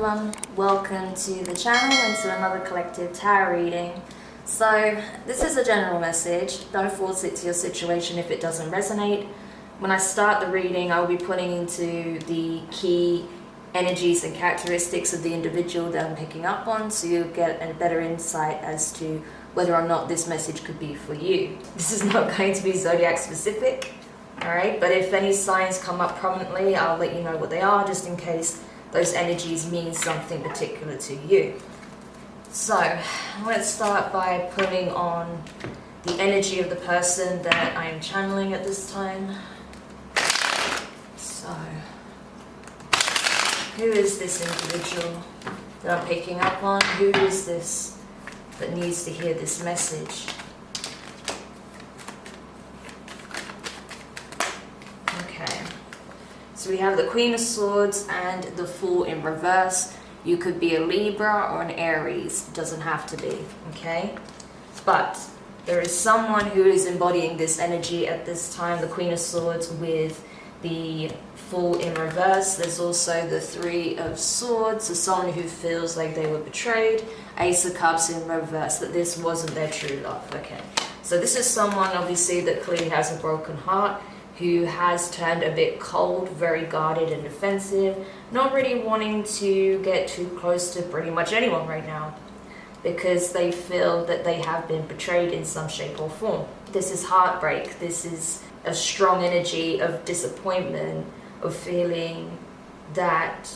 everyone, welcome to the channel and to another collective tarot reading. So this is a general message, don't force it to your situation if it doesn't resonate. When I start the reading, I'll be putting into the key energies and characteristics of the individual that I'm picking up on, so you'll get a better insight as to whether or not this message could be for you. This is not going to be zodiac specific, alright, but if any signs come up prominently, I'll let you know what they are, just in case those energies mean something particular to you. So, let's start by putting on the energy of the person that I am channeling at this time. So, who is this individual that I'm picking up on? Who is this that needs to hear this message? Okay, so we have the Queen of Swords and the Fool in reverse. You could be a Libra or an Aries, it doesn't have to be, okay? But there is someone who is embodying this energy at this time, the Queen of Swords with the Fool in reverse. There's also the Three of Swords, so someone who feels like they were betrayed. Ace of Cups in reverse, that this wasn't their true love, okay? So this is someone obviously that clearly has a broken heart, who has turned a bit cold, very guarded and defensive, not really wanting to get too close to pretty much anyone right now because they feel that they have been betrayed in some shape or form. This is heartbreak. This is a strong energy of disappointment, of feeling that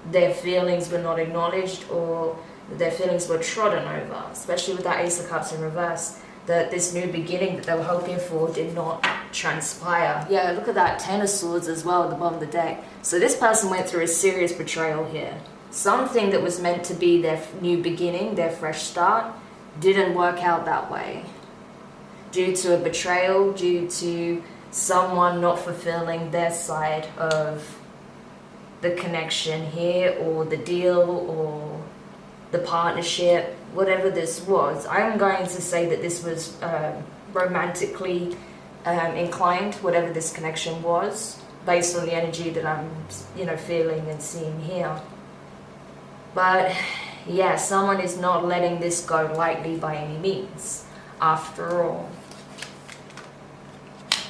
their feelings were not acknowledged or that their feelings were trodden over, especially with that Ace of Cups in reverse, that this new beginning that they were hoping for did not transpire. Yeah, look at that Ten of Swords as well at the bottom of the deck. So this person went through a serious betrayal here. Something that was meant to be their new beginning, their fresh start, didn't work out that way. Due to a betrayal, due to someone not fulfilling their side of the connection here, or the deal, or the partnership, whatever this was. I'm going to say that this was romantically inclined, whatever this connection was, based on the energy that I'm, feeling and seeing here. But yeah, someone is not letting this go lightly by any means, after all.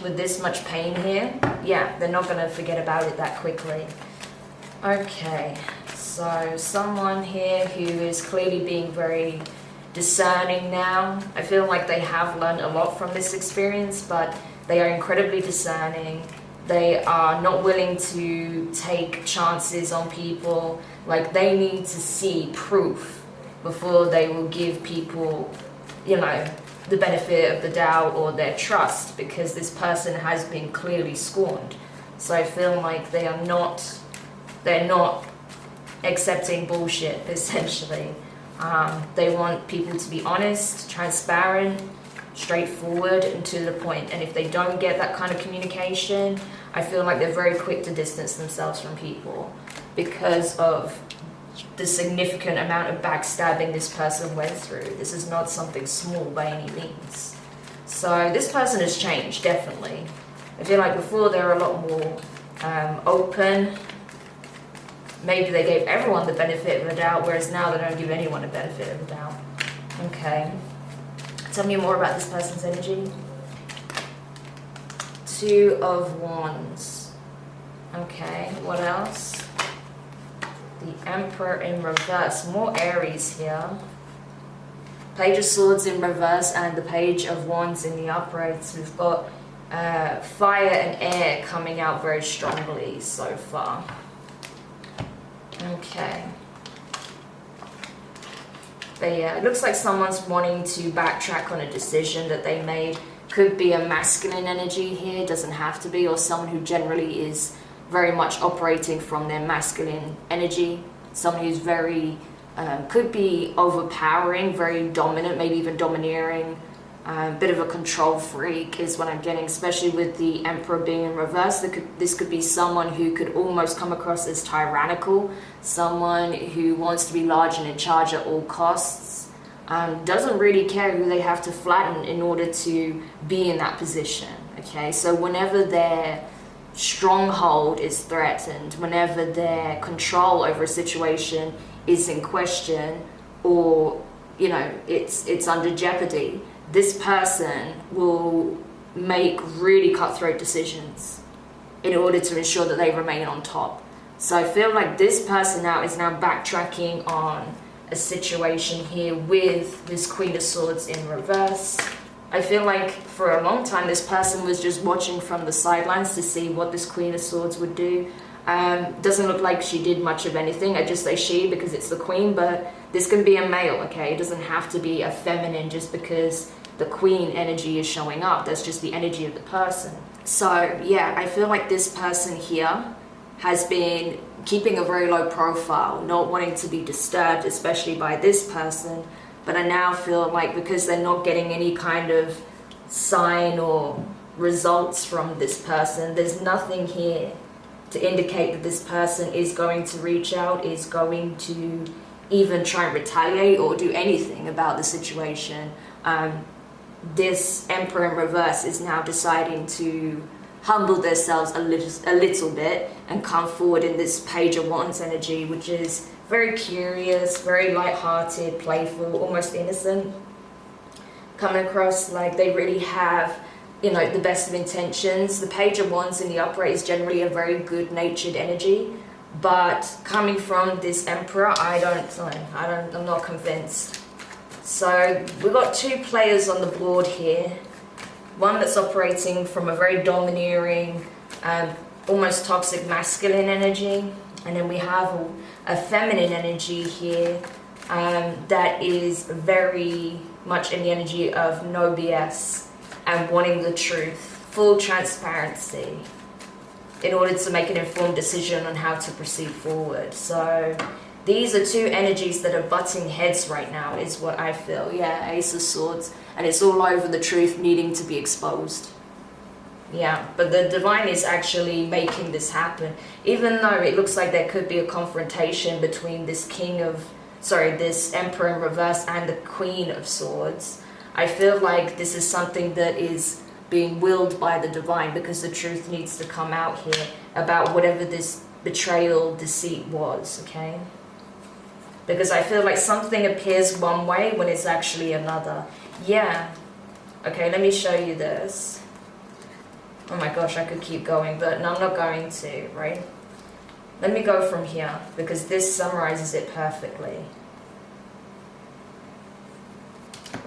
With this much pain here, yeah, they're not going to forget about it that quickly. Okay, so someone here who is clearly being very discerning now. I feel like they have learned a lot from this experience, but they are incredibly discerning. They are not willing to take chances on people. Like, they need to see proof before they will give people, the benefit of the doubt or their trust, because this person has been clearly scorned. So I feel like they're not accepting bullshit, essentially. They want people to be honest, transparent, straightforward, and to the point. And if they don't get that kind of communication, I feel like they're very quick to distance themselves from people because of the significant amount of backstabbing this person went through. This is not something small by any means. So this person has changed, definitely. I feel like before they were a lot more open. Maybe they gave everyone the benefit of the doubt, whereas now they don't give anyone the benefit of the doubt. Okay. Tell me more about this person's energy. Two of Wands. Okay, what else? The Emperor in reverse. More Aries here. Page of Swords in reverse and the Page of Wands in the uprights. We've got fire and air coming out very strongly so far. Okay. But yeah, it looks like someone's wanting to backtrack on a decision that they made. Could be a masculine energy here, doesn't have to be, or someone who generally is very much operating from their masculine energy. Someone who's very, could be overpowering, very dominant, maybe even domineering. Bit of a control freak is what I'm getting, especially with the Emperor being in reverse. This could be someone who could almost come across as tyrannical, someone who wants to be large and in charge at all costs, doesn't really care who they have to flatten in order to be in that position, okay? So whenever they're stronghold is threatened, whenever their control over a situation is in question, or you know, it's under jeopardy, this person will make really cutthroat decisions in order to ensure that they remain on top. So I feel like this person now is now backtracking on a situation here with this Queen of Swords in reverse. I feel like for a long time this person was just watching from the sidelines to see what this Queen of Swords would do. Doesn't look like she did much of anything. I just say she because it's the Queen, but this can be a male, okay? It doesn't have to be a feminine just because the Queen energy is showing up. That's just the energy of the person. So yeah, I feel like this person here has been keeping a very low profile, not wanting to be disturbed, especially by this person. But I now feel like because they're not getting any kind of sign or results from this person, there's nothing here to indicate that this person is going to reach out, is going to even try and retaliate or do anything about the situation. This Emperor in reverse is now deciding to humble themselves a little bit and come forward in this Page of Wands energy, which is very curious, very light-hearted, playful, almost innocent. Coming across like they really have, you know, the best of intentions. The Page of Wands in the upright is generally a very good-natured energy, but coming from this Emperor, I'm not convinced. So we've got two players on the board here. One that's operating from a very domineering, almost toxic masculine energy, and then we have a feminine energy here that is very much in the energy of no BS and wanting the truth, full transparency, in order to make an informed decision on how to proceed forward. So these are two energies that are butting heads right now, is what I feel. Yeah, Ace of Swords, and it's all over the truth needing to be exposed. Yeah, but the Divine is actually making this happen. Even though it looks like there could be a confrontation between this this Emperor in reverse and the Queen of Swords, I feel like this is something that is being willed by the Divine, because the truth needs to come out here about whatever this betrayal, deceit was, okay? Because I feel like something appears one way when it's actually another. Yeah. Okay, let me show you this. Oh my gosh, I could keep going, but no, I'm not going to, right? Let me go from here, because this summarizes it perfectly.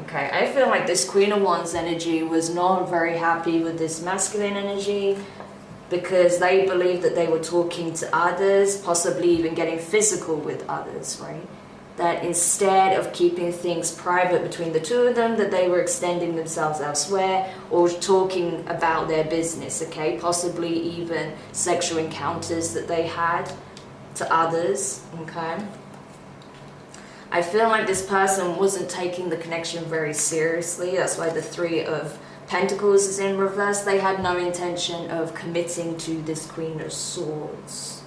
Okay, I feel like this Queen of Wands energy was not very happy with this masculine energy, because they believed that they were talking to others, possibly even getting physical with others, right? That instead of keeping things private between the two of them, that they were extending themselves elsewhere or talking about their business, okay? Possibly even sexual encounters that they had to others, okay? I feel like this person wasn't taking the connection very seriously. That's why the Three of Pentacles is in reverse. They had no intention of committing to this Queen of Swords.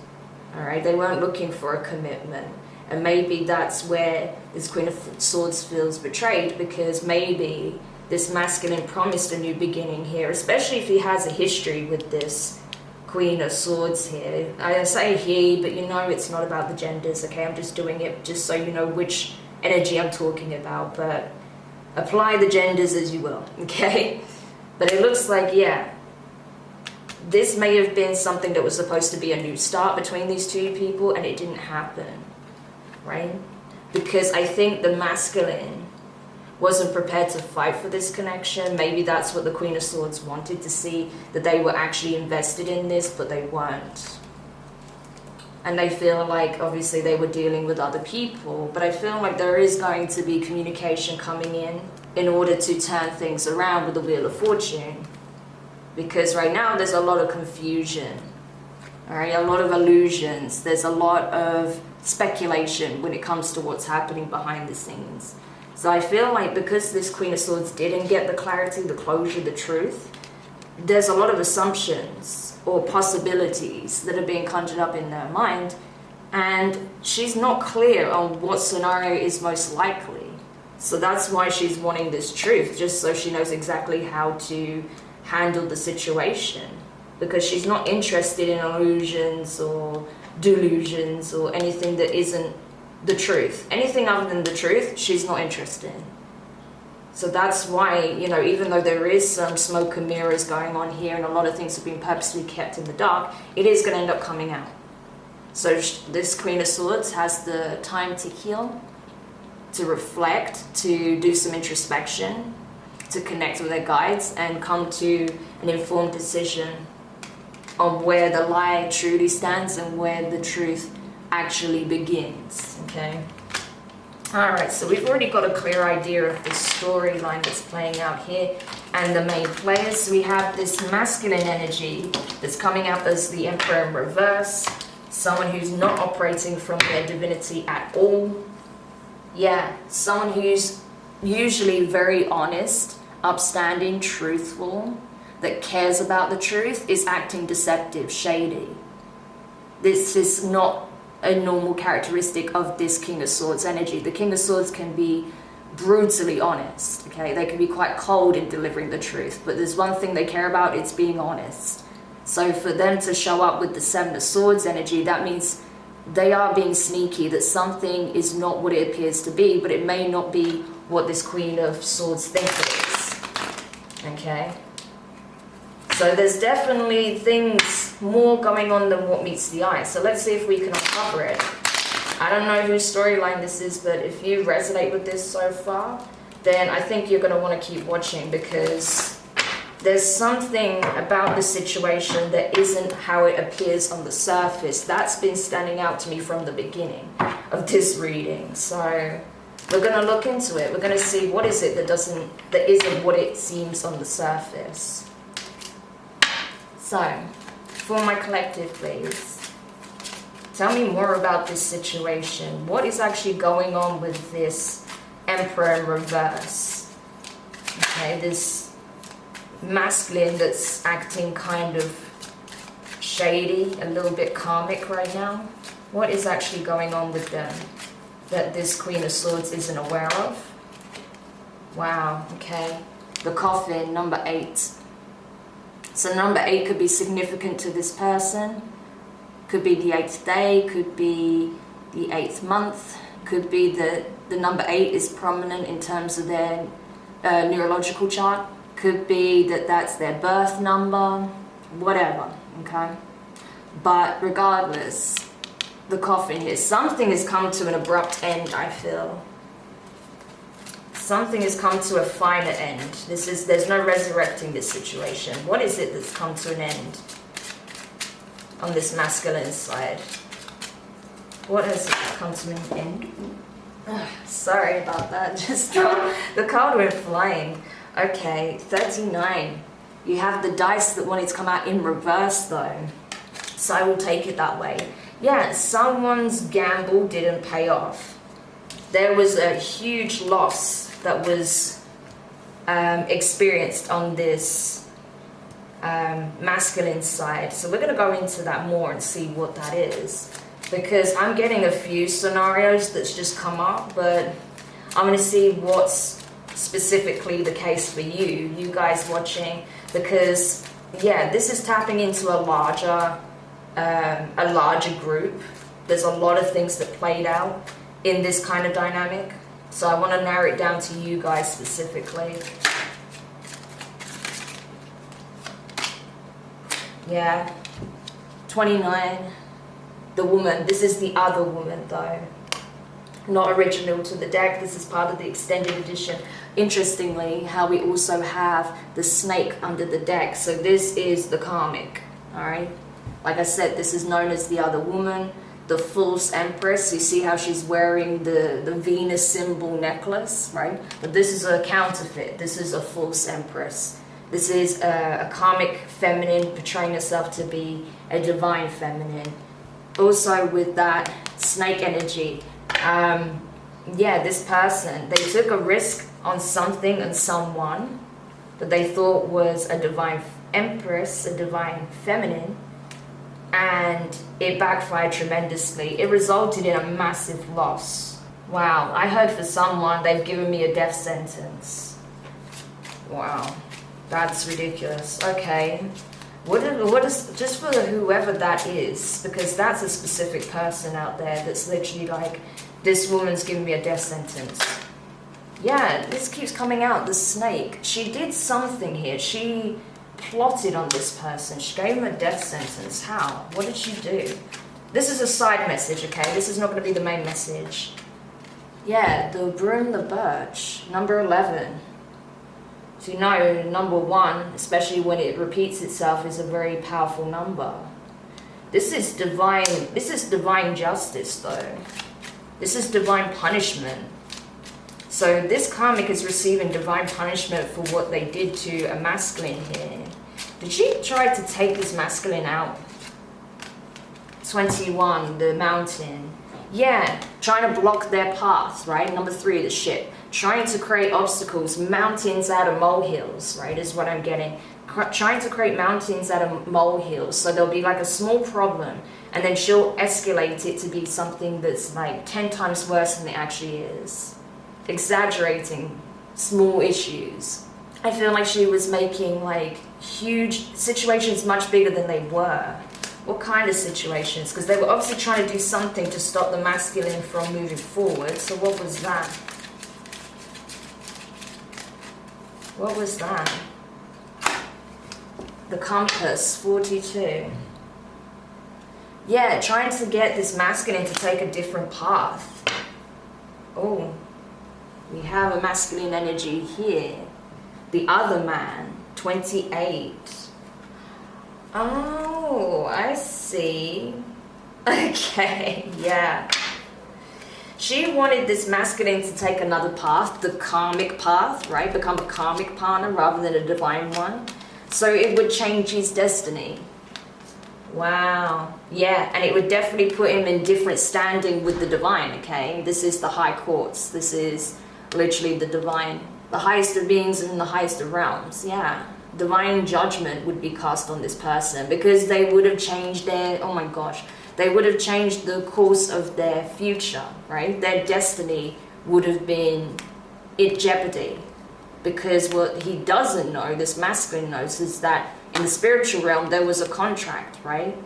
All right, they weren't looking for a commitment. And maybe that's where this Queen of Swords feels betrayed, because maybe this masculine promised a new beginning here, especially if he has a history with this Queen of Swords here. I say he, but you know it's not about the genders, okay? I'm just doing it just so you know which energy I'm talking about, but apply the genders as you will, okay? But it looks like, yeah, this may have been something that was supposed to be a new start between these two people, and it didn't happen, right? Because I think the masculine wasn't prepared to fight for this connection. Maybe that's what the Queen of Swords wanted to see, that they were actually invested in this, but they weren't. And they feel like, obviously, they were dealing with other people, but I feel like there is going to be communication coming in order to turn things around with the Wheel of Fortune. Because right now, there's a lot of confusion, all right, a lot of illusions. There's a lot of speculation when it comes to what's happening behind the scenes. So I feel like because this Queen of Swords didn't get the clarity, the closure, the truth, there's a lot of assumptions or possibilities that are being conjured up in their mind, and she's not clear on what scenario is most likely. So that's why she's wanting this truth, just so she knows exactly how to handle the situation. because she's not interested in illusions or delusions or anything that isn't the truth. Anything other than the truth, she's not interested in. So that's why, you know, even though there is some smoke and mirrors going on here and a lot of things have been purposely kept in the dark, it is going to end up coming out. So this Queen of Swords has the time to heal, to reflect, to do some introspection, to connect with their guides and come to an informed decision on where the lie truly stands and where the truth actually begins, okay? Alright, so we've already got a clear idea of the storyline that's playing out here and the main players. We have this masculine energy that's coming up as the Emperor in reverse, someone who's not operating from their divinity at all. Yeah, someone who's usually very honest, upstanding, truthful, that cares about the truth, is acting deceptive, shady. This is not a normal characteristic of this King of Swords energy. The King of Swords can be brutally honest, okay? They can be quite cold in delivering the truth, but there's one thing they care about, it's being honest. So for them to show up with the Seven of Swords energy, that means they are being sneaky, that something is not what it appears to be, but it may not be what this Queen of Swords thinks it is, okay? So there's definitely things more going on than what meets the eye. So let's see if we can uncover it. I don't know whose storyline this is, but if you resonate with this so far, then I think you're going to want to keep watching, because there's something about the situation that isn't how it appears on the surface. That's been standing out to me from the beginning of this reading. So we're going to look into it. We're going to see what is it that isn't what it seems on the surface. So, for my collective, please, tell me more about this situation. What is actually going on with this Emperor in reverse? Okay, this masculine that's acting kind of shady, a little bit karmic right now. What is actually going on with them that this Queen of Swords isn't aware of? Wow, okay. The coffin, number 8. So number 8 could be significant to this person. Could be the 8th day, could be the 8th month, could be that the number 8 is prominent in terms of their neurological chart. Could be that that's their birth number, whatever, okay? But regardless, the coffin here, something has come to an abrupt end, I feel. Something has come to a final end. There's no resurrecting this situation. What is it that's come to an end on this masculine side? What has come to an end? Sorry about that. Just the card went flying. Okay, 39. You have the dice that wanted to come out in reverse though. So I will take it that way. Yeah, someone's gamble didn't pay off. There was a huge loss that was experienced on this masculine side. So we're going to go into that more and see what that is, because I'm getting a few scenarios that's just come up, but I'm going to see what's specifically the case for you guys watching, because yeah, this is tapping into a larger group. There's a lot of things that played out in this kind of dynamic. So I want to narrow it down to you guys specifically. Yeah. 29. The woman. This is the other woman though. Not original to the deck. This is part of the extended edition. Interestingly, how we also have the snake under the deck. So this is the Karmic. Alright. Like I said, this is known as the other woman. The false empress, you see how she's wearing the Venus symbol necklace, right? But this is a counterfeit. This is a false empress. This is a karmic feminine portraying herself to be a divine feminine. Also with that snake energy, yeah, this person, they took a risk on something and someone that they thought was a divine empress, a divine feminine, and it backfired tremendously. It resulted in a massive loss. Wow, I heard for someone they've given me a death sentence. Wow, that's ridiculous. Okay, What is, just for whoever that is, because that's a specific person out there that's literally like, this woman's giving me a death sentence. Yeah, this keeps coming out, the snake. She did something here. She plotted on this person. She gave him a death sentence. How? What did she do? This is a side message, okay? This is not going to be the main message. Yeah, the broom, the birch. Number 11. So you know, number 1, especially when it repeats itself, is a very powerful number. This is divine justice though. This is divine punishment. So this karmic is receiving divine punishment for what they did to a masculine here. Did she try to take this masculine out? 21, the mountain. Yeah, trying to block their path, right? Number 3, the ship. Trying to create obstacles, mountains out of molehills, right, is what I'm getting. Trying to create mountains out of molehills. So there'll be like a small problem, and then she'll escalate it to be something that's like 10 times worse than it actually is. Exaggerating small issues. I feel like she was making like huge situations much bigger than they were. What kind of situations? Because they were obviously trying to do something to stop the masculine from moving forward. So what was that? What was that? The compass, 42. Yeah, trying to get this masculine to take a different path. Oh, we have a masculine energy here. The other man, 28. Oh, I see. Okay, yeah. She wanted this masculine to take another path, the karmic path, right? Become a karmic partner rather than a divine one. So it would change his destiny. Wow. Yeah, and it would definitely put him in different standing with the divine, okay? This is the high courts. This is literally the divine, the highest of beings and the highest of realms. Yeah. Divine judgment would be cast on this person because they would have changed their, oh my gosh, they would have changed the course of their future, right? Their destiny would have been in jeopardy, because what he doesn't know, this masculine knows, is that in the spiritual realm there was a contract, right?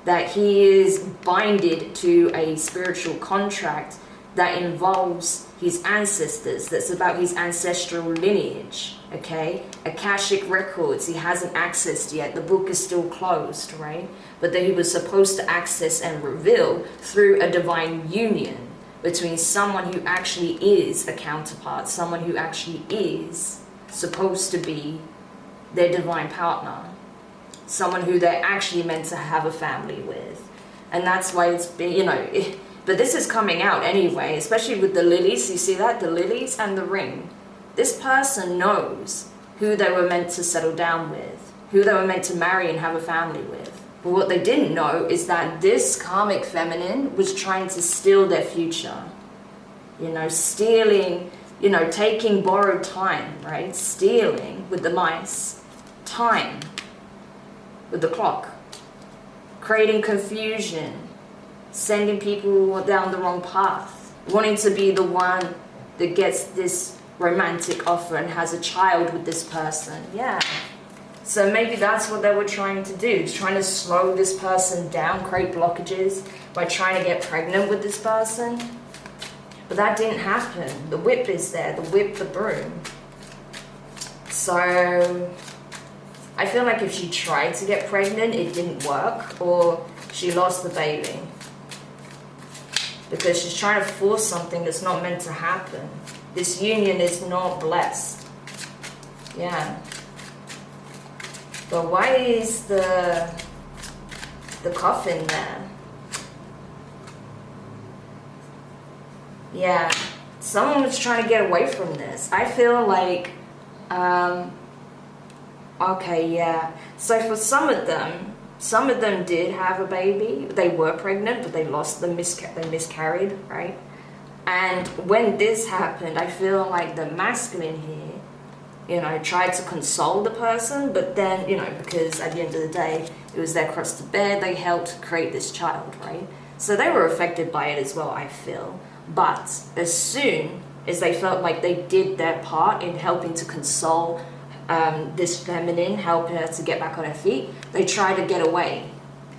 That he is binded to a spiritual contract that involves his ancestors, that's about his ancestral lineage, okay? Akashic records he hasn't accessed yet. The book is still closed, right? But that he was supposed to access and reveal through a divine union between someone who actually is a counterpart, someone who actually is supposed to be their divine partner, someone who they're actually meant to have a family with. And that's why it's been, you know, but this is coming out anyway, especially with the lilies. You see that? The lilies and the ring. This person knows who they were meant to settle down with, who they were meant to marry and have a family with. But what they didn't know is that this karmic feminine was trying to steal their future. You know, stealing, you know, taking borrowed time, right? Stealing with the mice, time with the clock, creating confusion, sending people down the wrong path, wanting to be the one that gets this romantic offer and has a child with this person. Yeah. So maybe that's what they were trying to do, trying to slow this person down, create blockages by trying to get pregnant with this person. But that didn't happen. The whip is there, the whip, the broom. So I feel like if she tried to get pregnant, it didn't work, or she lost the baby. Because she's trying to force something that's not meant to happen. This union is not blessed. Yeah. But why is the coffin there? Yeah. Someone was trying to get away from this. I feel like, okay, yeah. So for some of them did have a baby. They were pregnant, but they lost they miscarried, right? And when this happened, I feel like the masculine here, you know, tried to console the person, but then, you know, because at the end of the day, it was their cross to bear, they helped create this child, right? So they were affected by it as well, I feel. But as soon as they felt like they did their part in helping to console this feminine, helping her to get back on her feet, they try to get away,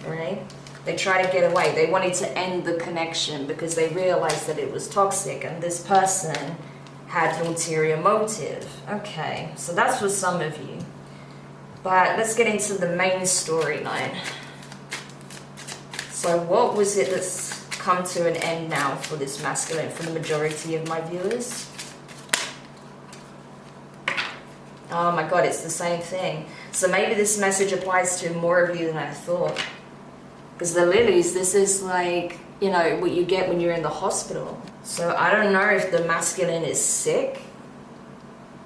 right? They try to get away. They wanted to end the connection because they realized that it was toxic and this person had an ulterior motive. Okay, so that's for some of you. But let's get into the main storyline. So what was it that's come to an end now for this masculine, for the majority of my viewers? Oh my God, it's the same thing. So maybe this message applies to more of you than I thought. Because the lilies, this is like, you know, what you get when you're in the hospital. So I don't know if the masculine is sick.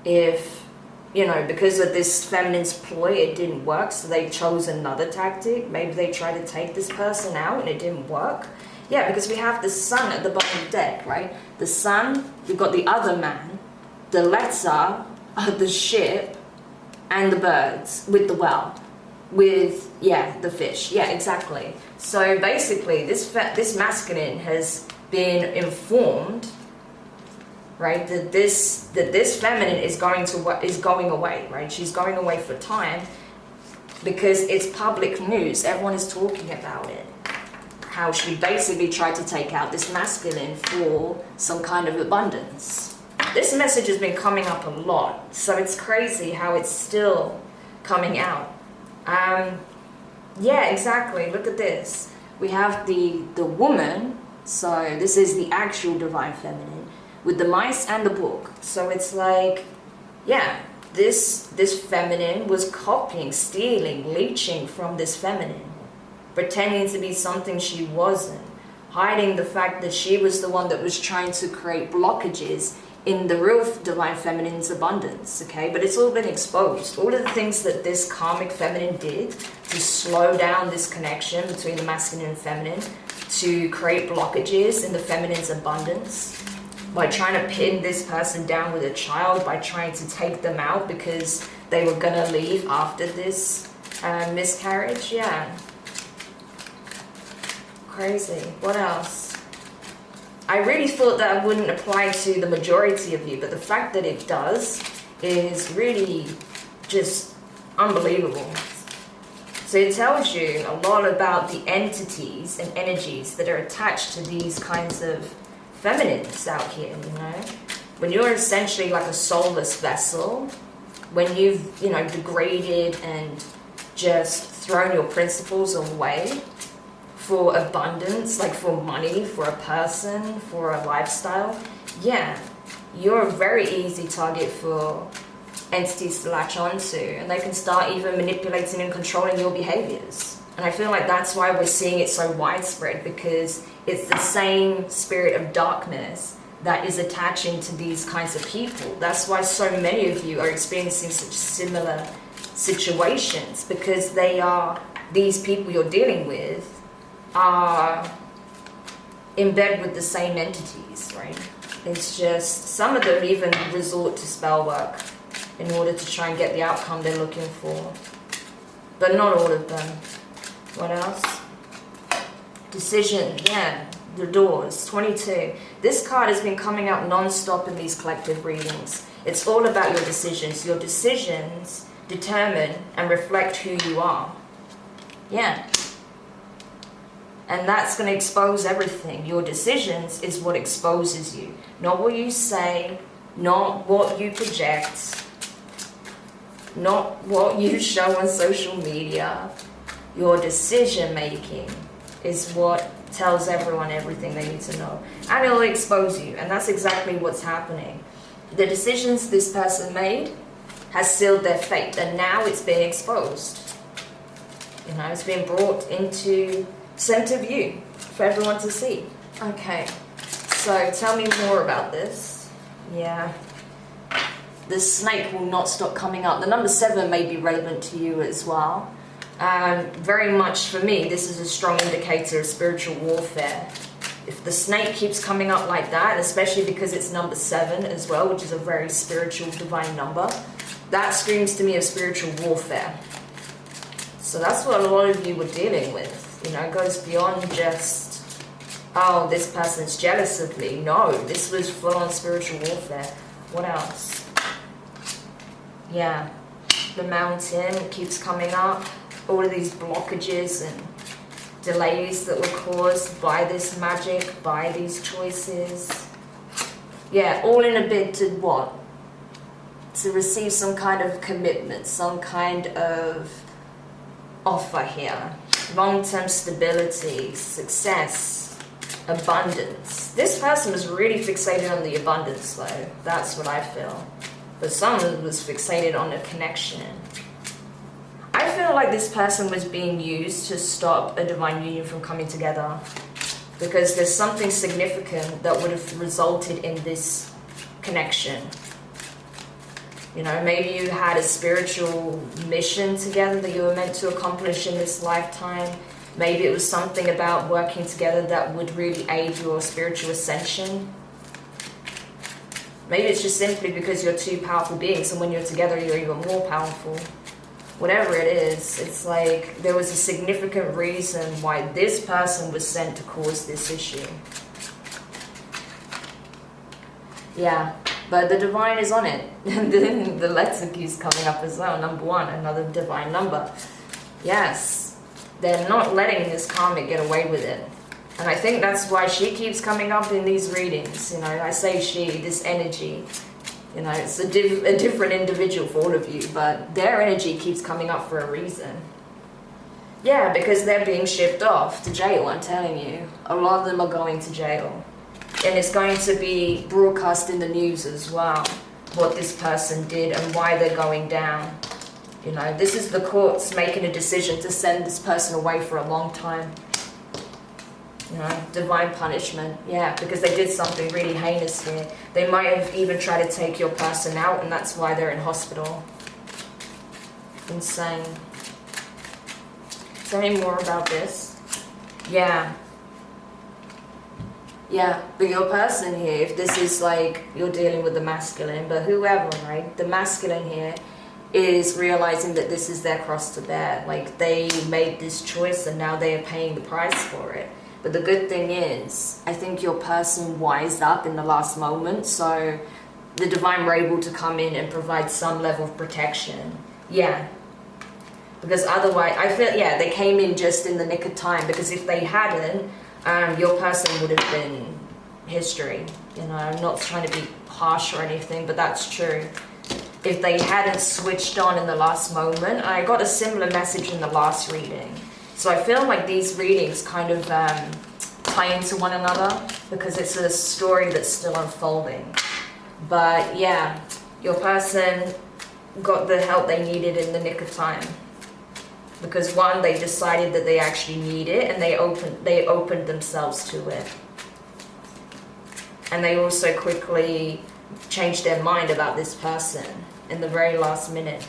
If, you know, because of this feminine's ploy, it didn't work. So they chose another tactic. Maybe they tried to take this person out and it didn't work. Yeah, because we have the sun at the bottom of the deck, right? The sun, we've got the other man, the letter, the ship, and the birds with the well. With, yeah, the fish. Yeah, exactly. So basically, this masculine has been informed, right, that this feminine is going away, right? She's going away for time because it's public news. Everyone is talking about it. How she basically tried to take out this masculine for some kind of abundance. This message has been coming up a lot, so it's crazy how it's still coming out. Yeah, exactly. Look at this. We have the woman, so this is the actual divine feminine, with the mice and the book. So it's like, yeah, this feminine was copying, stealing, leeching from this feminine, pretending to be something she wasn't, hiding the fact that she was the one that was trying to create blockages in the real divine feminine's abundance, okay? But it's all been exposed. All of the things that this karmic feminine did to slow down this connection between the masculine and feminine, to create blockages in the feminine's abundance, by trying to pin this person down with a child, by trying to take them out because they were gonna leave after this miscarriage, yeah. Crazy. What else? I really thought that wouldn't apply to the majority of you, but the fact that it does is really just unbelievable. So it tells you a lot about the entities and energies that are attached to these kinds of feminines out here, you know? When you're essentially like a soulless vessel, when you've, you know, degraded and just thrown your principles away for abundance, like for money, for a person, for a lifestyle, yeah, you're a very easy target for entities to latch onto, and they can start even manipulating and controlling your behaviors. And I feel like that's why we're seeing it so widespread, because it's the same spirit of darkness that is attaching to these kinds of people. That's why so many of you are experiencing such similar situations, because these people you're dealing with are in bed with the same entities, right? It's just, some of them even resort to spell work in order to try and get the outcome they're looking for. But not all of them. What else? Decision, yeah, the doors, 22. This card has been coming out non-stop in these collective readings. It's all about your decisions. Your decisions determine and reflect who you are. Yeah. And that's going to expose everything. Your decisions is what exposes you. Not what you say, not what you project, not what you show on social media. Your decision making is what tells everyone everything they need to know. And it'll expose you. And that's exactly what's happening. The decisions this person made has sealed their fate. And now it's being exposed. You know, it's being brought into center view for everyone to see. Okay, so tell me more about this. Yeah, the snake will not stop coming up. The number 7 may be relevant to you as well. Very much for me, this is a strong indicator of spiritual warfare. If the snake keeps coming up like that, especially because it's number 7 as well, which is a very spiritual, divine number, that screams to me of spiritual warfare. So that's what a lot of you were dealing with. You know, it goes beyond just, oh, this person's jealous of me. No, this was full-on spiritual warfare. What else? Yeah, the mountain keeps coming up. All of these blockages and delays that were caused by this magic, by these choices. Yeah, all in a bid to what? To receive some kind of commitment, some kind of offer here. Long-term stability, success, abundance. This person was really fixated on the abundance though. That's what I feel. But someone was fixated on a connection. I feel like this person was being used to stop a divine union from coming together, because there's something significant that would have resulted in this connection. You know, maybe you had a spiritual mission together that you were meant to accomplish in this lifetime. Maybe it was something about working together that would really aid your spiritual ascension. Maybe it's just simply because you're two powerful beings, and when you're together you're even more powerful. Whatever it is, it's like there was a significant reason why this person was sent to cause this issue. Yeah, but the divine is on it. And then the letter keeps coming up as well. Number 1, another divine number. Yes, they're not letting this karmic get away with it. And I think that's why she keeps coming up in these readings. You know, I say she, this energy. You know, it's a different individual for all of you, but their energy keeps coming up for a reason. Yeah, because they're being shipped off to jail, I'm telling you. A lot of them are going to jail. And it's going to be broadcast in the news as well, what this person did and why they're going down. You know, this is the courts making a decision to send this person away for a long time. You know, divine punishment. Yeah, because they did something really heinous here. They might have even tried to take your person out, and that's why they're in hospital. Insane. Tell me more about this. Yeah. Yeah, but your person here, if this is like, you're dealing with the masculine, but whoever, right? The masculine here is realizing that this is their cross to bear. Like, they made this choice and now they are paying the price for it. But the good thing is, I think your person wised up in the last moment, so the divine were able to come in and provide some level of protection. Yeah. Because otherwise, I feel, yeah, they came in just in the nick of time, because if they hadn't, your person would have been history. You know, I'm not trying to be harsh or anything, but that's true. If they hadn't switched on in the last moment, I got a similar message in the last reading. So I feel like these readings kind of tie into one another, because it's a story that's still unfolding. But yeah, your person got the help they needed in the nick of time. Because one, they decided that they actually need it, and they opened themselves to it. And they also quickly changed their mind about this person in the very last minute.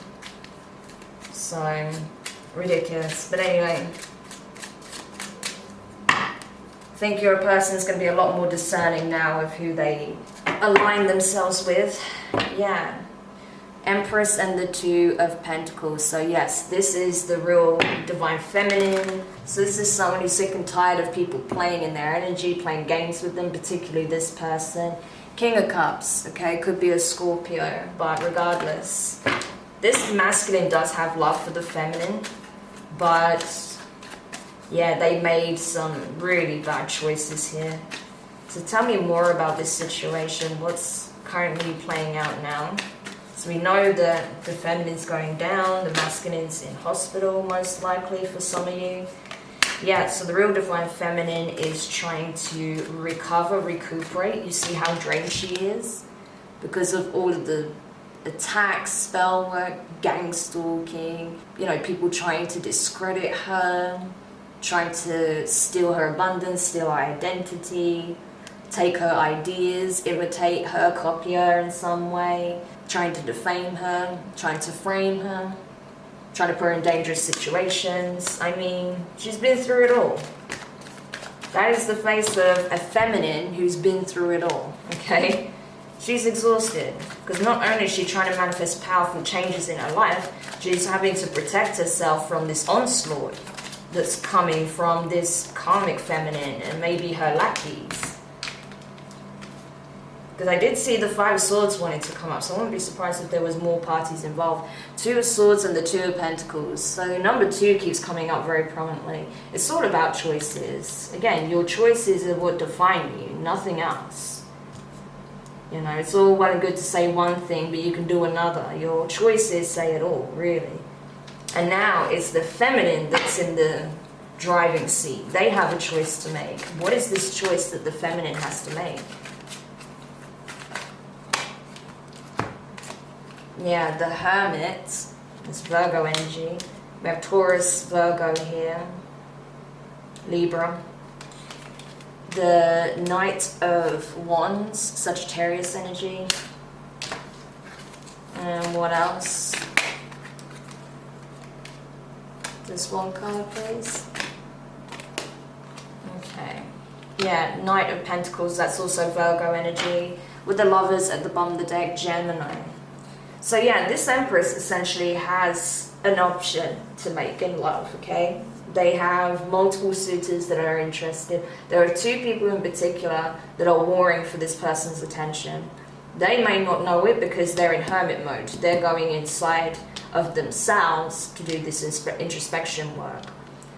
So, ridiculous. But anyway, I think your person's going to be a lot more discerning now of who they align themselves with. Yeah. Empress and the Two of Pentacles. So yes, this is the real divine feminine. So this is someone who's sick and tired of people playing in their energy, playing games with them, particularly this person. King of Cups, okay, could be a Scorpio, but regardless, this masculine does have love for the feminine, but yeah, they made some really bad choices here. So tell me more about this situation. What's currently playing out now? So we know that the feminine's going down, the masculine's in hospital most likely for some of you. Yeah, so the real divine feminine is trying to recover, recuperate. You see how drained she is because of all of the attacks, spell work, gang stalking, you know, people trying to discredit her, trying to steal her abundance, steal her identity, take her ideas, imitate her, copy her in some way, trying to defame her, trying to frame her, trying to put her in dangerous situations. I mean, she's been through it all. That is the face of a feminine who's been through it all, okay? She's exhausted, because not only is she trying to manifest powerful changes in her life, she's having to protect herself from this onslaught that's coming from this karmic feminine and maybe her lackeys. Because I did see the Five of Swords wanting to come up, so I wouldn't be surprised if there was more parties involved. Two of Swords and the Two of Pentacles. So number 2 keeps coming up very prominently. It's all about choices. Again, your choices are what define you, nothing else. You know, it's all well and good to say one thing, but you can do another. Your choices say it all, really. And now it's the feminine that's in the driving seat. They have a choice to make. What is this choice that the feminine has to make? Yeah, the Hermit, this Virgo energy. We have Taurus, Virgo here, Libra. The Knight of Wands, Sagittarius energy. And what else? Just one card, please. Okay. Yeah, Knight of Pentacles, that's also Virgo energy. With the Lovers at the bottom of the deck, Gemini. So yeah, this Empress essentially has an option to make in love, okay? They have multiple suitors that are interested. There are 2 people in particular that are warring for this person's attention. They may not know it because they're in hermit mode. They're going inside of themselves to do this introspection work.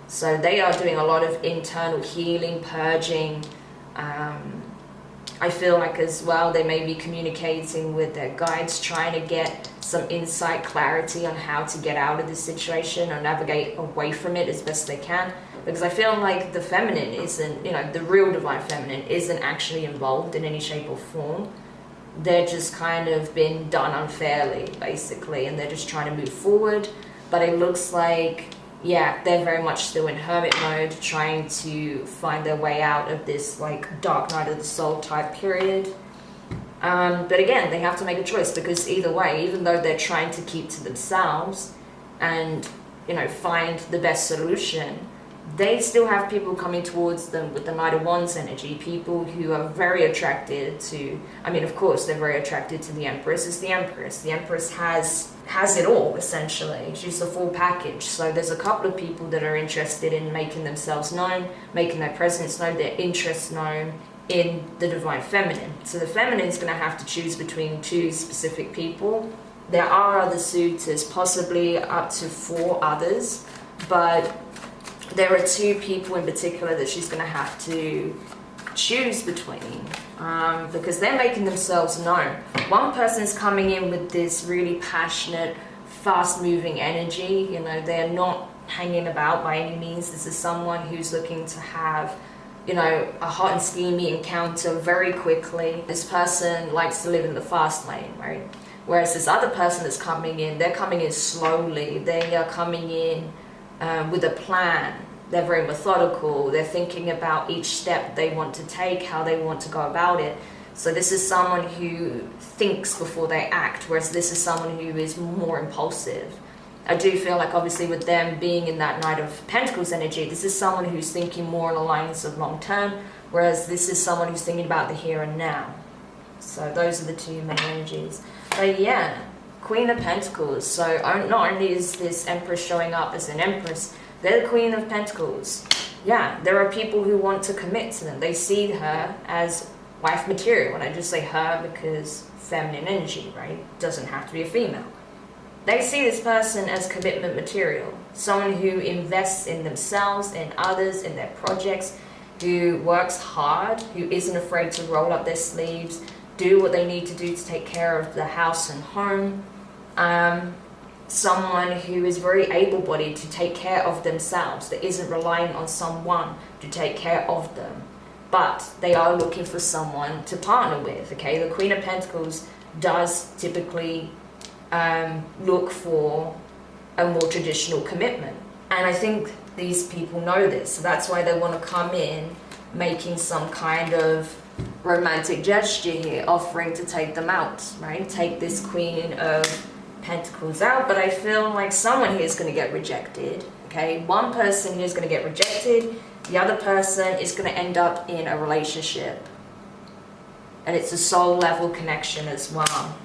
So they are doing a lot of internal healing, purging. I feel like as well they may be communicating with their guides, trying to get some insight, clarity on how to get out of this situation or navigate away from it as best they can. Because I feel like the feminine isn't, you know, the real divine feminine isn't actually involved in any shape or form. They're just kind of been done unfairly, basically, and they're just trying to move forward. But it looks like, yeah, they're very much still in hermit mode, trying to find their way out of this like dark night of the soul type period. But again, they have to make a choice, because either way, even though they're trying to keep to themselves and, you know, find the best solution, they still have people coming towards them with the Knight of Wands energy, people who are very attracted to, I mean, of course, they're very attracted to the Empress. It's the Empress. The Empress has it all, essentially. She's the full package. So there's a couple of people that are interested in making themselves known, making their presence known, their interests known in the divine feminine. So the feminine is going to have to choose between 2 specific people. There are other suitors, possibly up to 4 others, but there are 2 people in particular that she's going to have to choose between, because they're making themselves known. One person's coming in with this really passionate, fast-moving energy. You know, they're not hanging about by any means. This is someone who's looking to have, you know, a hot and steamy encounter very quickly. This person likes to live in the fast lane, right? Whereas this other person that's coming in, they're coming in slowly. They are coming in with a plan. They're very methodical. They're thinking about each step they want to take, how they want to go about it. So this is someone who thinks before they act, whereas this is someone who is more impulsive. I do feel like, obviously, with them being in that Knight of Pentacles energy, this is someone who's thinking more on the lines of long term, whereas this is someone who's thinking about the here and now. So those are the 2 main energies. But yeah, Queen of Pentacles. So not only is this Empress showing up as an Empress, they're the Queen of Pentacles. Yeah, there are people who want to commit to them. They see her as wife material. And I just say her because feminine energy, right? Doesn't have to be a female. They see this person as commitment material. Someone who invests in themselves, in others, in their projects, who works hard, who isn't afraid to roll up their sleeves, do what they need to do to take care of the house and home. Someone who is very able-bodied to take care of themselves, that isn't relying on someone to take care of them, but they are looking for someone to partner with. Okay, the Queen of Pentacles does typically look for a more traditional commitment, and I think these people know this, so that's why they want to come in making some kind of romantic gesture here, offering to take them out, right? Take this Queen of Pentacles out. But I feel like someone here is going to get rejected. Okay, one person here is going to get rejected, the other person is going to end up in a relationship, and it's a soul level connection as well.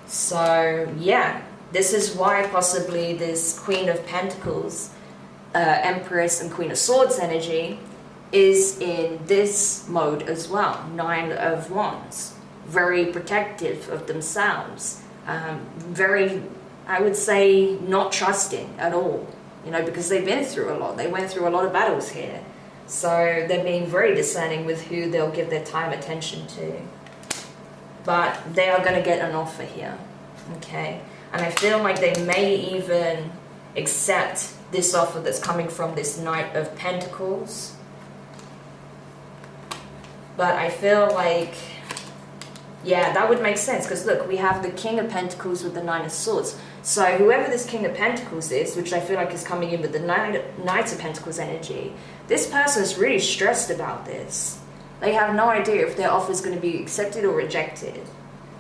So yeah, this is why possibly this Queen of Pentacles, Empress and Queen of Swords energy is in this mode as well, 9 of Wands. very protective of themselves, very, I would say, not trusting at all, you know, because they've been through a lot. They went through a lot of battles here. So they're being very discerning with who they'll give their time, attention to. But they are going to get an offer here, okay? And I feel like they may even accept this offer that's coming from this Knight of Pentacles. But I feel like, yeah, that would make sense, because look, we have the King of Pentacles with the Nine of Swords. So whoever this King of Pentacles is, which I feel like is coming in with the Knight of Pentacles energy, this person is really stressed about this. They have no idea if their offer is going to be accepted or rejected.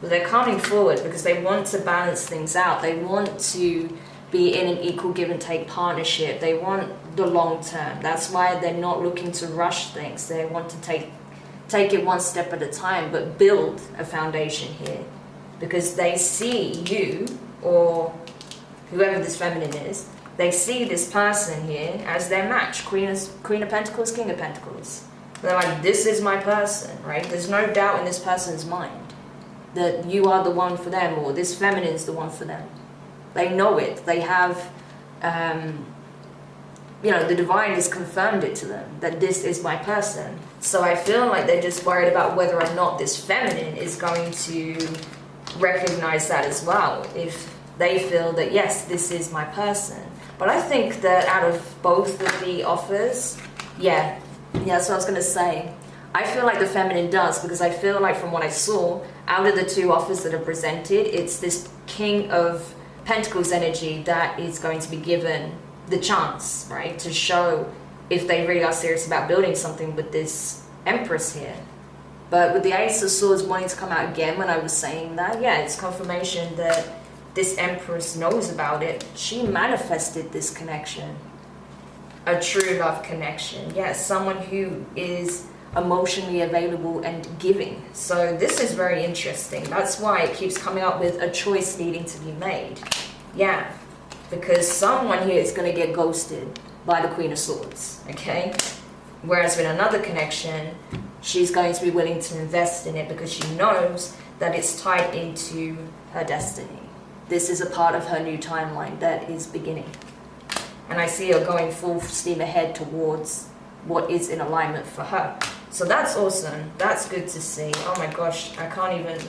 But they're coming forward because they want to balance things out. They want to be in an equal give and take partnership. They want the long term. That's why they're not looking to rush things. They want to take it one step at a time, but build a foundation here. Because they see you, or whoever this feminine is, they see this person here as their match. Queen of Pentacles, King of Pentacles. They're like, this is my person, right? There's no doubt in this person's mind that you are the one for them, or this feminine is the one for them. They know it. They have, you know, the divine has confirmed it to them, that this is my person. So I feel like they're just worried about whether or not this feminine is going to recognize that as well, if they feel that, yes, this is my person. But I think that out of both of the offers, yeah, that's what I was going to say. I feel like the feminine does, because I feel like from what I saw, out of the two offers that are presented, it's this King of Pentacles energy that is going to be given the chance, right, to show if they really are serious about building something with this Empress here. But with the Ace of Swords wanting to come out again when I was saying that, yeah, it's confirmation that this Empress knows about it. She manifested this connection. A true love connection. Yes, someone who is emotionally available and giving. So this is very interesting. That's why it keeps coming up with a choice needing to be made. Yeah, because someone here is going to get ghosted by the Queen of Swords, okay? Whereas with another connection, she's going to be willing to invest in it because she knows that it's tied into her destiny. This is a part of her new timeline that is beginning. And I see her going full steam ahead towards what is in alignment for her. So that's awesome. That's good to see. Oh my gosh, I can't even...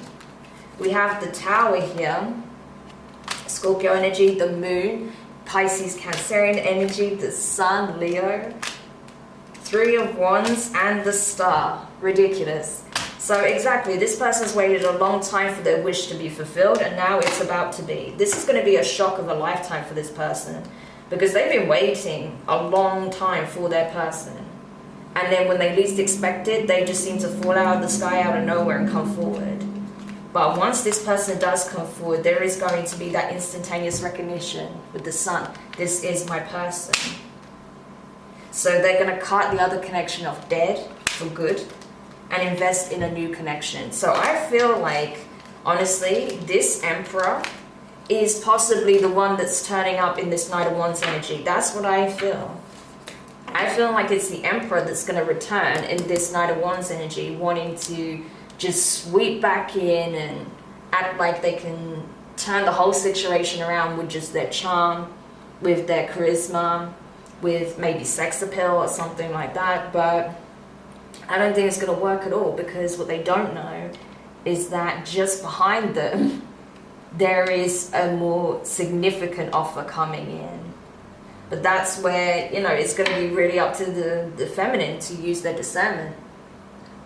We have the Tower here. Scorpio energy, the Moon, Pisces, Cancerian energy, the Sun, Leo, Three of Wands, and the Star. Ridiculous. So exactly, this person's waited a long time for their wish to be fulfilled, and now it's about to be. This is going to be a shock of a lifetime for this person, because they've been waiting a long time for their person. And then when they least expect it, they just seem to fall out of the sky, out of nowhere, and come forward. But once this person does come forward, there is going to be that instantaneous recognition with the Sun. This is my person. So they're going to cut the other connection off dead for good and invest in a new connection. So I feel like, honestly, this Emperor is possibly the one that's turning up in this Knight of Wands energy. That's what I feel. I feel like it's the Emperor that's going to return in this Knight of Wands energy, wanting to just sweep back in and act like they can turn the whole situation around with just their charm, with their charisma, with maybe sex appeal or something like that. But I don't think it's going to work at all, because what they don't know is that just behind them there is a more significant offer coming in. But that's where, you know, it's going to be really up to the feminine to use their discernment.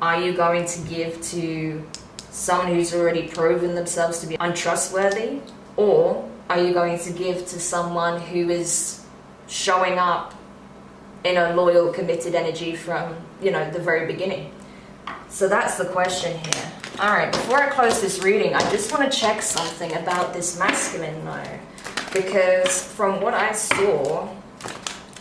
Are you going to give to someone who's already proven themselves to be untrustworthy? Or are you going to give to someone who is showing up in a loyal, committed energy from, you know, the very beginning? So that's the question here. All right, before I close this reading, I just want to check something about this masculine though. Because from what I saw,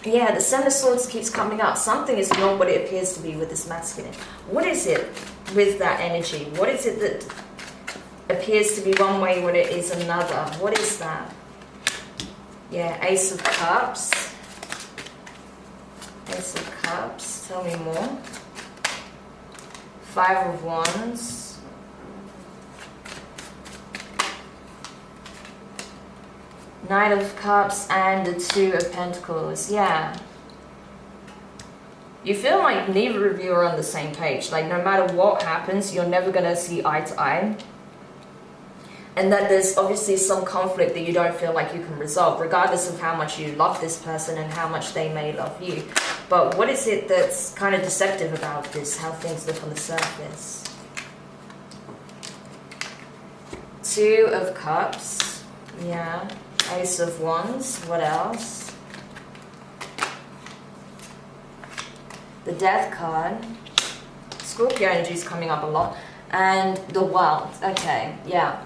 yeah, the Seven of Swords keeps coming up. Something is not what it appears to be with this masculine. What is it with that energy? What is it that appears to be one way when it is another? What is that? Yeah, Ace of Cups. Ace of Cups. Tell me more. Five of Wands. Knight of Cups and the Two of Pentacles. Yeah. You feel like neither of you are on the same page. Like no matter what happens, you're never going to see eye to eye. And that there's obviously some conflict that you don't feel like you can resolve, regardless of how much you love this person and how much they may love you. But what is it that's kind of deceptive about this, how things look on the surface? Two of Cups. Yeah. Ace of Wands. What else? The Death card. Scorpio energy is coming up a lot. And the World. Okay, yeah.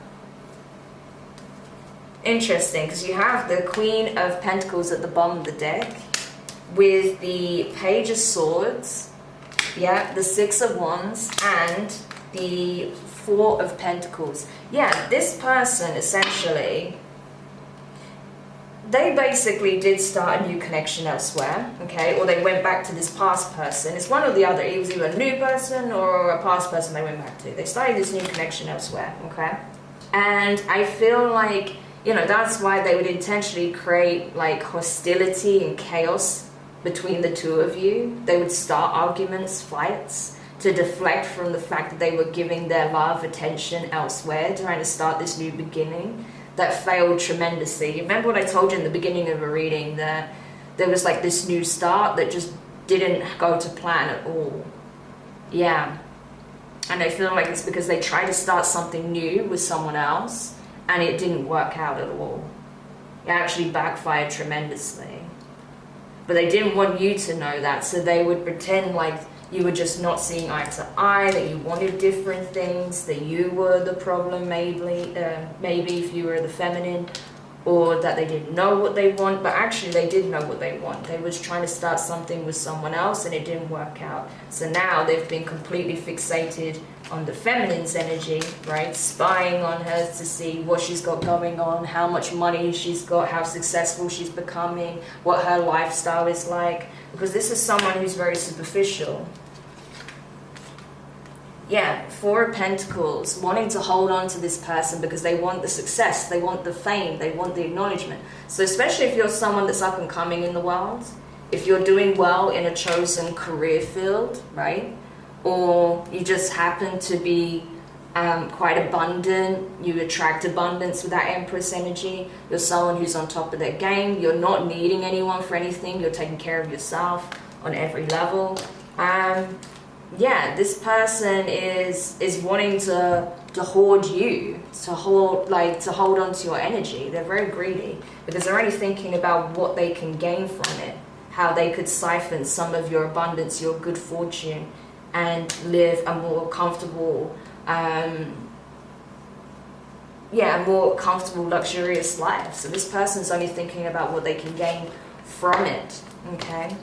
Interesting, because you have the Queen of Pentacles at the bottom of the deck with the Page of Swords, yeah, the Six of Wands, and the Four of Pentacles. Yeah, this person essentially, they basically did start a new connection elsewhere, okay, or they went back to this past person. It's one or the other. It was either a new person or a past person they went back to. They started this new connection elsewhere, okay? And I feel like, you know, that's why they would intentionally create like hostility and chaos between the two of you. They would start arguments, fights, to deflect from the fact that they were giving their love, attention elsewhere, trying to start this new beginning that failed tremendously. You remember what I told you in the beginning of a reading, that there was like this new start that just didn't go to plan at all. Yeah. And I feel like it's because they tried to start something new with someone else and it didn't work out at all. It actually backfired tremendously. But they didn't want you to know that, so they would pretend like you were just not seeing eye to eye, that you wanted different things, that you were the problem maybe if you were the feminine, or that they didn't know what they want, but actually they did know what they want. They was trying to start something with someone else and it didn't work out. So now they've been completely fixated on the feminine's energy, right? Spying on her to see what she's got going on, how much money she's got, how successful she's becoming, what her lifestyle is like. Because this is someone who's very superficial. Yeah, Four of Pentacles, wanting to hold on to this person because they want the success, they want the fame, they want the acknowledgement. So especially if you're someone that's up and coming in the world, if you're doing well in a chosen career field, right? Or you just happen to be quite abundant, you attract abundance with that Empress energy, you're someone who's on top of their game, you're not needing anyone for anything, you're taking care of yourself on every level. Yeah, this person is wanting to hoard you, to hold on to your energy. They're very greedy because they're only thinking about what they can gain from it, how they could siphon some of your abundance, your good fortune, and live a more comfortable, luxurious life. So this person's only thinking about what they can gain from it, okay?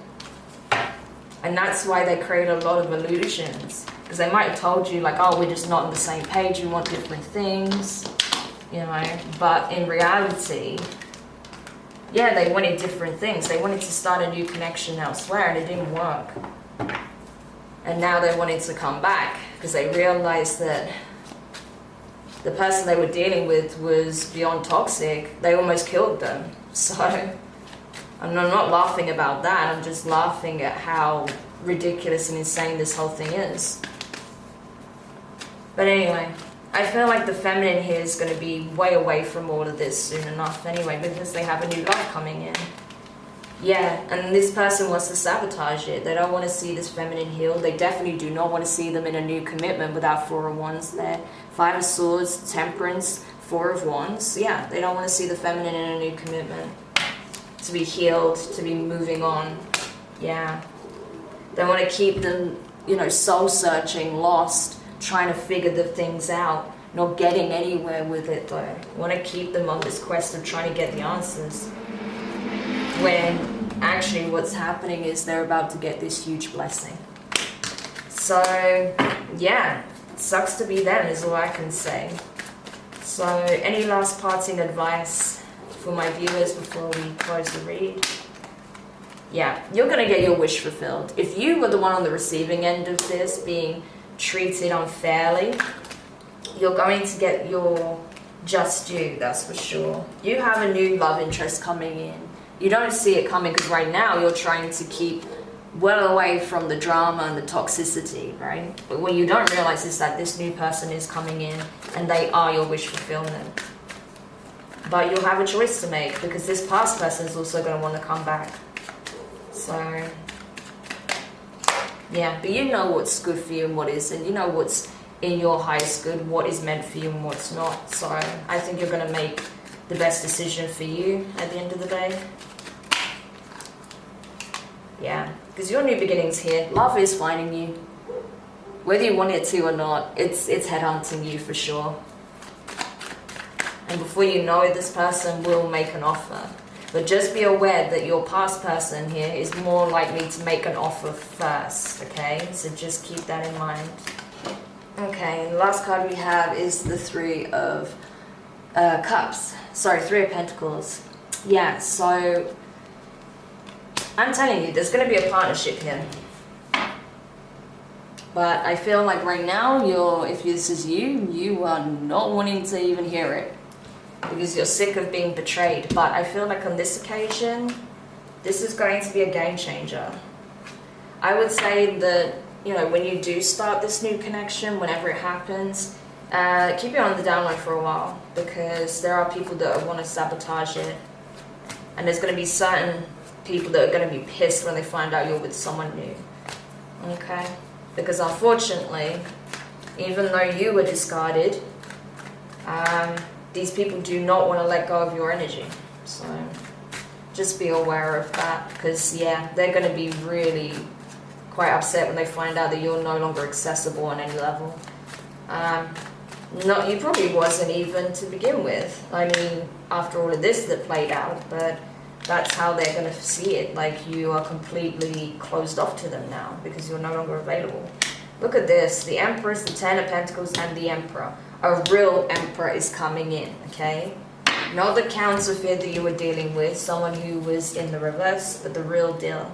And that's why they create a lot of illusions. Because they might have told you, like, oh, we're just not on the same page, we want different things, you know. But in reality, yeah, they wanted different things. They wanted to start a new connection elsewhere, and it didn't work. And now they wanted to come back, because they realized that the person they were dealing with was beyond toxic. They almost killed them. So I'm not laughing about that, I'm just laughing at how ridiculous and insane this whole thing is. But anyway, I feel like the feminine here is going to be way away from all of this soon enough anyway, because they have a new love coming in. Yeah, and this person wants to sabotage it. They don't want to see this feminine healed. They definitely do not want to see them in a new commitment without Four of Wands there. Five of Swords, Temperance, Four of Wands. Yeah, they don't want to see the feminine in a new commitment. To be healed, to be moving on. Yeah. They want to keep them, you know, soul searching, lost, trying to figure the things out, not getting anywhere with it though. They want to keep them on this quest of trying to get the answers. When actually what's happening is they're about to get this huge blessing. So, yeah, it sucks to be them is all I can say. So, any last parting advice for my viewers before we close the read? Yeah, you're going to get your wish fulfilled. If you were the one on the receiving end of this, being treated unfairly, you're going to get your just you, that's for sure. You have a new love interest coming in. You don't see it coming because right now you're trying to keep well away from the drama and the toxicity, right? But what you don't realize is that this new person is coming in and they are your wish fulfillment. But you'll have a choice to make because this past person is also going to want to come back. So, yeah, but you know what's good for you and what isn't. You know what's in your highest good, what is meant for you and what's not. So I think you're going to make the best decision for you at the end of the day. Yeah, because your new beginnings here, love is finding you. Whether you want it to or not, it's headhunting you for sure. And before you know it, this person will make an offer. But just be aware that your past person here is more likely to make an offer first, okay? So just keep that in mind. Okay, and the last card we have is the Three of Cups. Sorry, Three of Pentacles. Yeah, so I'm telling you, there's going to be a partnership here. But I feel like right now, if this is you, you are not wanting to even hear it. Because you're sick of being betrayed. But I feel like on this occasion, this is going to be a game changer. I would say that, you know, when you do start this new connection, whenever it happens, keep it on the down low for a while. Because there are people that want to sabotage it. And there's going to be certain people that are going to be pissed when they find out you're with someone new. Okay? Because unfortunately, even though you were discarded, these people do not want to let go of your energy. So just be aware of that. Because, yeah, they're going to be really quite upset when they find out that you're no longer accessible on any level. No, you probably wasn't even to begin with. I mean, after all of this that played out, but that's how they're going to see it. Like, you are completely closed off to them now because you're no longer available. Look at this. The Empress, the Ten of Pentacles, and the Emperor. A real Emperor is coming in, okay? Not the counterfeit that you were dealing with, someone who was in the reverse, but the real deal.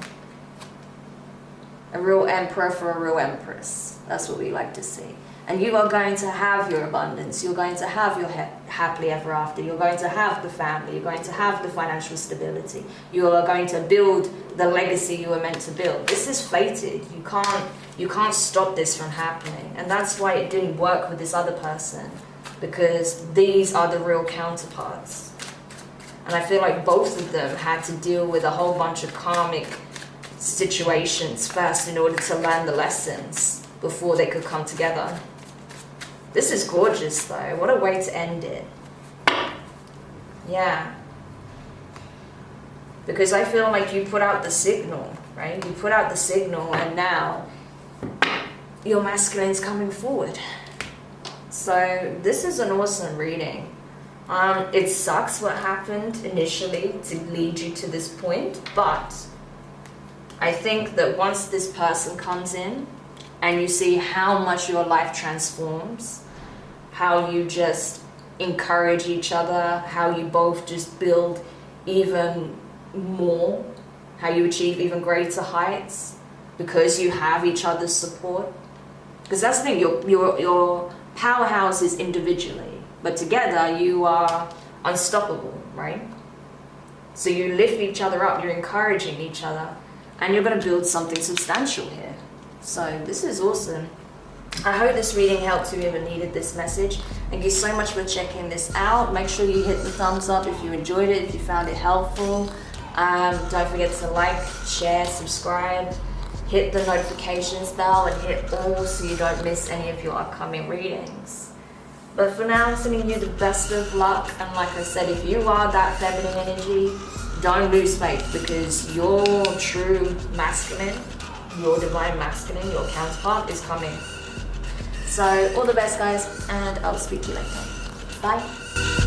A real Emperor for a real Empress. That's what we like to see. And you are going to have your abundance. You're going to have your happily ever after. You're going to have the family. You're going to have the financial stability. You are going to build the legacy you were meant to build. This is fated. You can't stop this from happening. And that's why it didn't work with this other person. Because these are the real counterparts. And I feel like both of them had to deal with a whole bunch of karmic situations first in order to learn the lessons before they could come together. This is gorgeous though. What a way to end it. Yeah. Because I feel like you put out the signal, right? You put out the signal and now your masculine's coming forward. So this is an awesome reading. It sucks what happened initially to lead you to this point, but I think that once this person comes in and you see how much your life transforms, how you just encourage each other, how you both just build even more, how you achieve even greater heights because you have each other's support. Because that's the thing, your powerhouse is individually, but together you are unstoppable, right? So you lift each other up, you're encouraging each other, and you're going to build something substantial here. So this is awesome. I hope this reading helped whoever needed this message. Thank you so much for checking this out. Make sure you hit the thumbs up if you enjoyed it, if you found it helpful. Don't forget to like, share, subscribe, hit the notifications bell, and hit all so you don't miss any of your upcoming readings. But for now, I'm sending you the best of luck. And like I said, if you are that feminine energy, don't lose faith, because your true masculine, your divine masculine, your counterpart is coming. So all the best, guys, and I'll speak to you later. Bye.